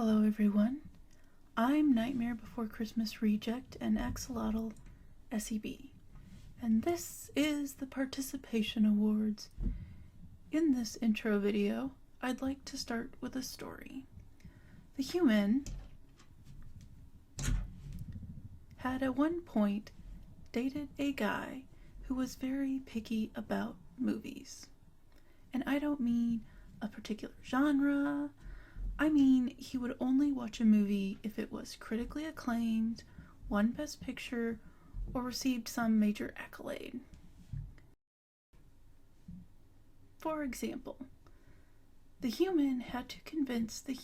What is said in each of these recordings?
Hello everyone, I'm Nightmare Before Christmas Reject and Axolotl SEB, and this is the Participation Awards. In this intro video, I'd like to start with a story. The human had at one point dated a guy who was very picky about movies. And I don't mean a particular genre. I mean, he would only watch a movie if it was critically acclaimed, won Best Picture, or received some major accolade. For example, the human had to convince the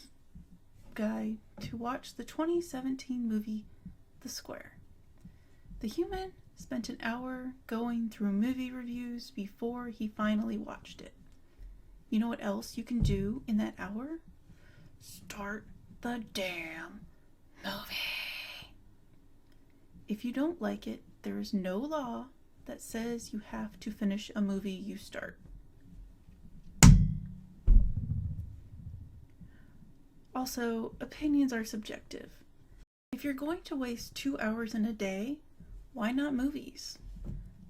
guy to watch the 2017 movie The Square. The human spent an hour going through movie reviews before he finally watched it. You know what else you can do in that hour? Start the damn movie. If you don't like it, there is no law that says you have to finish a movie you start. Also, opinions are subjective. If you're going to waste 2 hours in a day, why not movies?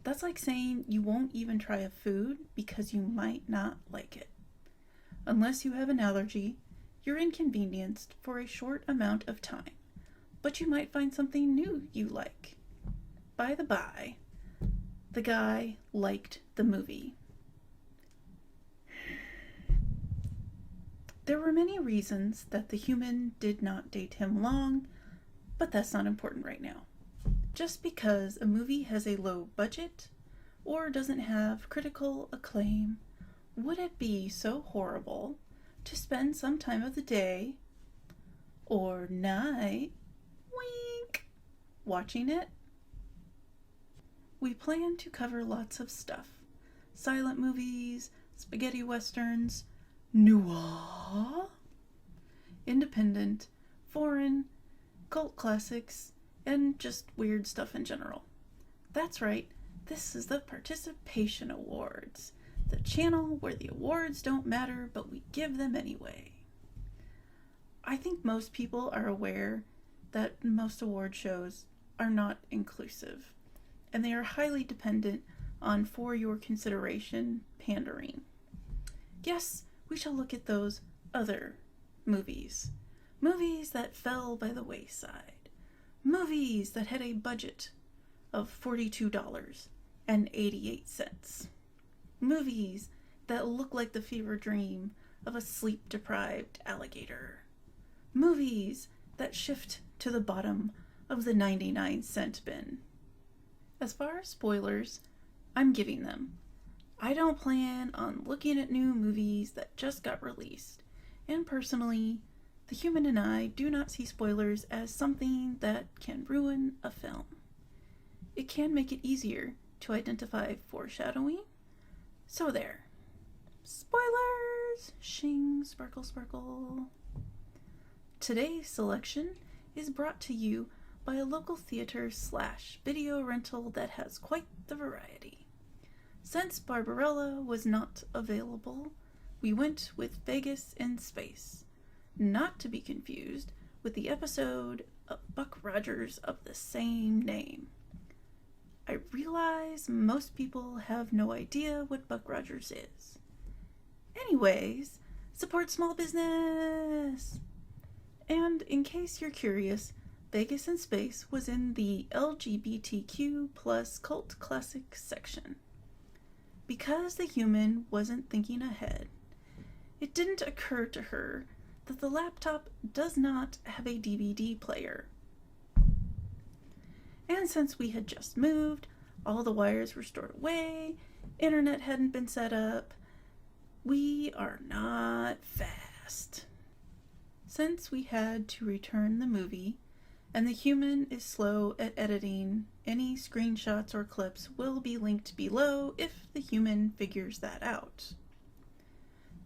That's like saying you won't even try a food because you might not like it. Unless you have an allergy, you're inconvenienced for a short amount of time, but you might find something new you like. By the by, the guy liked the movie. There were many reasons that the human did not date him long, but that's not important right now. Just because a movie has a low budget or doesn't have critical acclaim, would it be so horrible to spend some time of the day or night, wink, watching it? We plan to cover lots of stuff. Silent movies, spaghetti westerns, noir, independent, foreign, cult classics, and just weird stuff in general. That's right, this is the Participation Awards. The channel where the awards don't matter, but we give them anyway. I think most people are aware that most award shows are not inclusive, and they are highly dependent on for your consideration pandering. Yes, we shall look at those other movies. Movies that fell by the wayside. Movies that had a budget of $42.88. Movies that look like the fever dream of a sleep-deprived alligator. Movies that shift to the bottom of the 99-cent bin. As far as spoilers, I'm giving them. I don't plan on looking at new movies that just got released, and personally, the human and I do not see spoilers as something that can ruin a film. It can make it easier to identify foreshadowing. So there. Spoilers! Shing, sparkle, sparkle. Today's selection is brought to you by a local theater/video rental that has quite the variety. Since Barbarella was not available, we went with Vegas in Space, not to be confused with the episode of Buck Rogers of the same name. I realize most people have no idea what Buck Rogers is. Anyways, support small business! And in case you're curious, Vegas in Space was in the LGBTQ plus cult classic section. Because the human wasn't thinking ahead, it didn't occur to her that the laptop does not have a DVD player. And since we had just moved, all the wires were stored away, internet hadn't been set up, we are not fast. Since we had to return the movie, and the human is slow at editing, any screenshots or clips will be linked below if the human figures that out.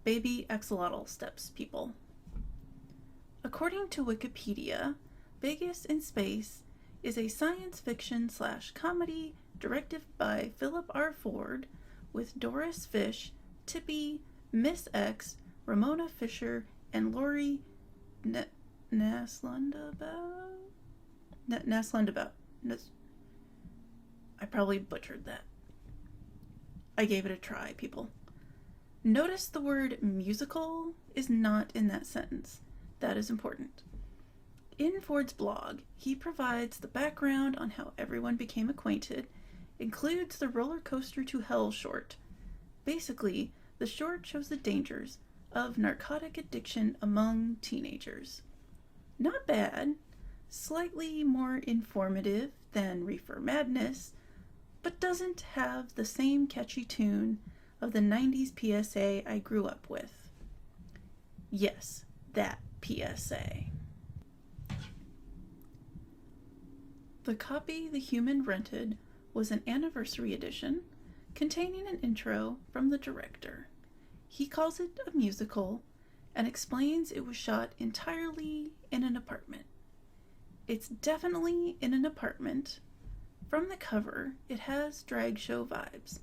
Baby axolotl steps, people. According to Wikipedia, Vegas in Space is a science fiction/comedy directed by Phillip R Ford with Doris Fish, Tippy, Miss X, Ramona Fisher, and Lori Naslandabout? Naslandabout. I probably butchered that. I gave it a try, people. Notice the word musical is not in that sentence. That is important. In Ford's blog, he provides the background on how everyone became acquainted, includes the Roller Coaster to Hell short. Basically, the short shows the dangers of narcotic addiction among teenagers. Not bad, slightly more informative than Reefer Madness, but doesn't have the same catchy tune of the 90s PSA I grew up with. Yes, that PSA. The copy the human rented was an anniversary edition containing an intro from the director. He calls it a musical and explains it was shot entirely in an apartment. It's definitely in an apartment. From the cover, it has drag show vibes,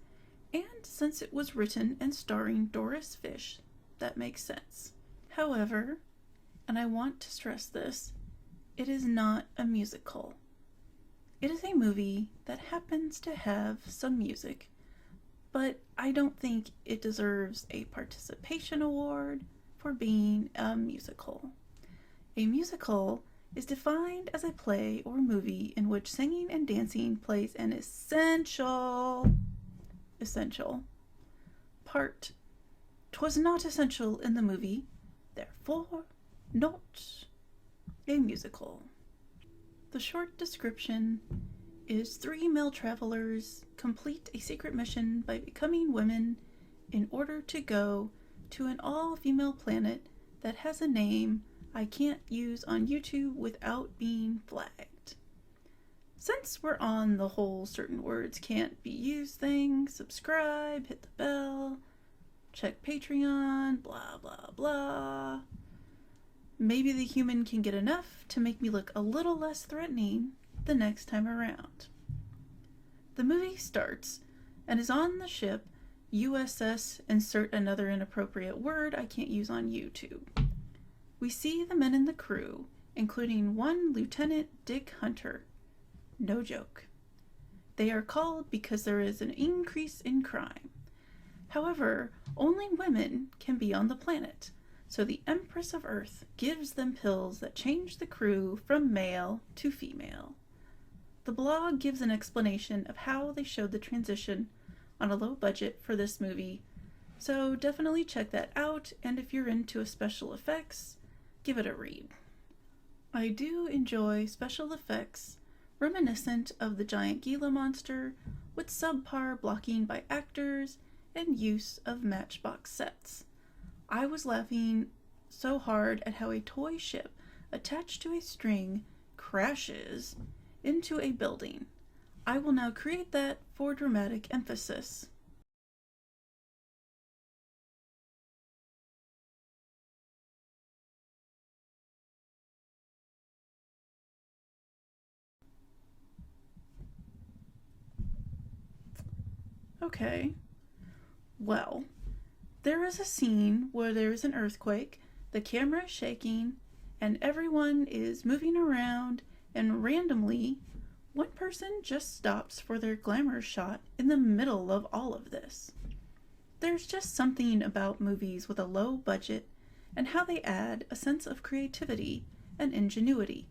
and since it was written and starring Doris Fish, that makes sense. However, and I want to stress this, it is not a musical. It is a movie that happens to have some music, but I don't think it deserves a participation award for being a musical. A musical is defined as a play or movie in which singing and dancing plays an essential part. 'Twas not essential in the movie, therefore not a musical. The short description is 3 male travelers complete a secret mission by becoming women in order to go to an all-female planet that has a name I can't use on YouTube without being flagged. Since we're on the whole certain words can't be used thing, subscribe, hit the bell, check Patreon, blah blah blah. Maybe the human can get enough to make me look a little less threatening the next time around. The movie starts and is on the ship USS insert another inappropriate word I can't use on YouTube. We see the men in the crew, including one Lieutenant Dick Hunter. No joke. They are called because there is an increase in crime. However, only women can be on the planet, so the Empress of Earth gives them pills that change the crew from male to female. The blog gives an explanation of how they showed the transition on a low budget for this movie, so definitely check that out, and if you're into special effects, give it a read. I do enjoy special effects reminiscent of the giant Gila monster with subpar blocking by actors and use of matchbox sets. I was laughing so hard at how a toy ship attached to a string crashes into a building. I will now create that for dramatic emphasis. Okay, well, there is a scene where there is an earthquake, the camera is shaking, and everyone is moving around, and randomly, one person just stops for their glamour shot in the middle of all of this. There's just something about movies with a low budget and how they add a sense of creativity and ingenuity.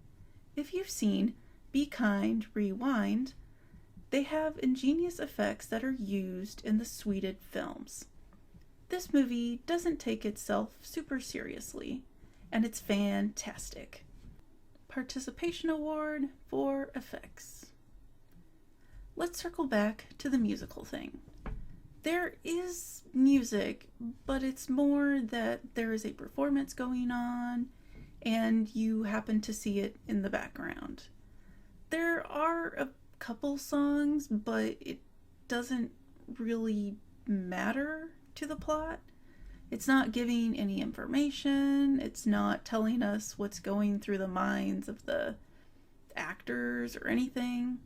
If you've seen Be Kind, Rewind, they have ingenious effects that are used in the Swedish films. This movie doesn't take itself super seriously, and it's fantastic. Participation award for effects. Let's circle back to the musical thing. There is music, but it's more that there is a performance going on and you happen to see it in the background. There are a couple songs, but it doesn't really matter to the plot. It's not giving any information. It's not telling us what's going through the minds of the actors or anything.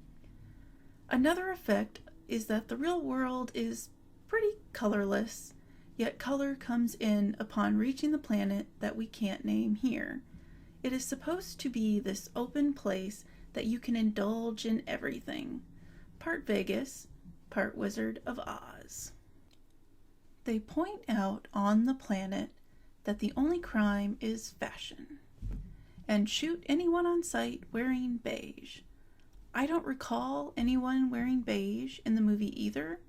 Another effect is that the real world is pretty colorless, yet color comes in upon reaching the planet that we can't name here. It is supposed to be this open place that you can indulge in everything. Part Vegas, part Wizard of Oz. They point out on the planet that the only crime is fashion, and shoot anyone on sight wearing beige. I don't recall anyone wearing beige in the movie either,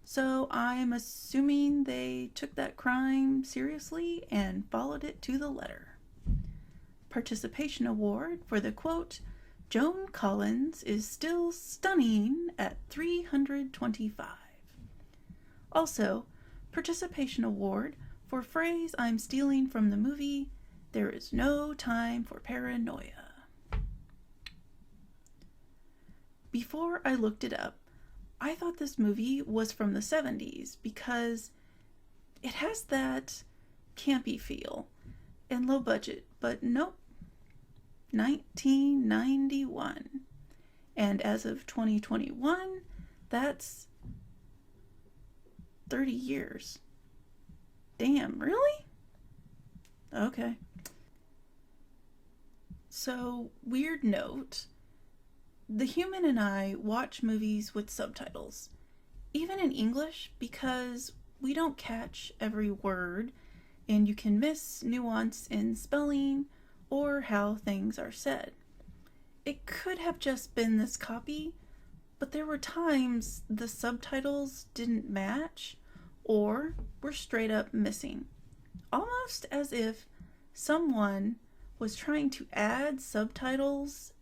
so I'm assuming they took that crime seriously and followed it to the letter. Participation award for the quote, "Joan Collins is still stunning at 325. Also, participation award for phrase I'm stealing from the movie, "There is no time for paranoia." Before I looked it up, I thought this movie was from the 70s because it has that campy feel and low budget, but nope. 1991. And as of 2021, that's 30 years. Damn, really? Okay. So, weird note. The human and I watch movies with subtitles, even in English, because we don't catch every word, and you can miss nuance in spelling or how things are said. It could have just been this copy, but there were times the subtitles didn't match or were straight up missing. Almost as if someone was trying to add subtitles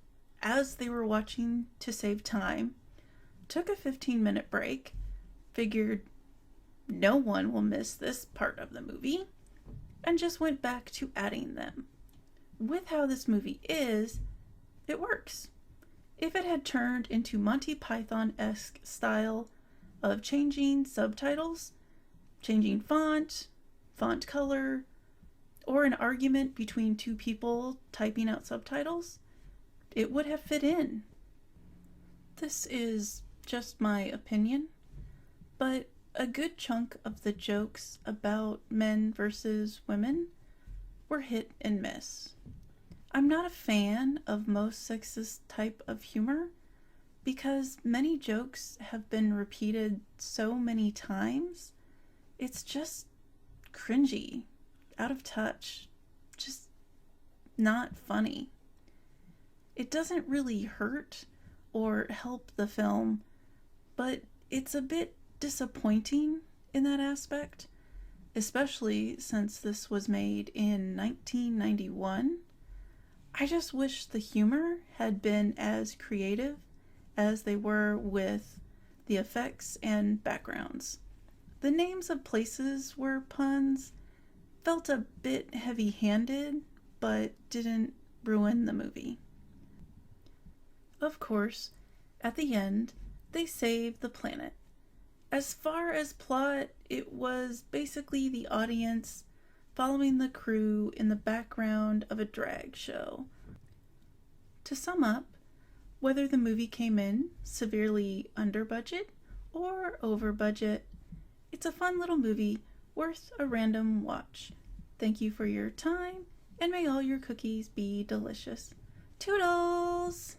as they were watching to save time, took a 15-minute break, figured no one will miss this part of the movie, and just went back to adding them. With how this movie is, it works. If it had turned into Monty Python-esque style of changing subtitles, changing font color, or an argument between two people typing out subtitles, it would have fit in. This is just my opinion, but a good chunk of the jokes about men versus women were hit and miss. I'm not a fan of most sexist type of humor because many jokes have been repeated so many times. It's just cringy, out of touch, just not funny. It doesn't really hurt or help the film, but it's a bit disappointing in that aspect, especially since this was made in 1991. I just wish the humor had been as creative as they were with the effects and backgrounds. The names of places were puns, felt a bit heavy-handed, but didn't ruin the movie. Of course, at the end, they saved the planet. As far as plot, it was basically the audience following the crew in the background of a drag show. To sum up, whether the movie came in severely under budget or over budget, it's a fun little movie worth a random watch. Thank you for your time, and may all your cookies be delicious. Toodles!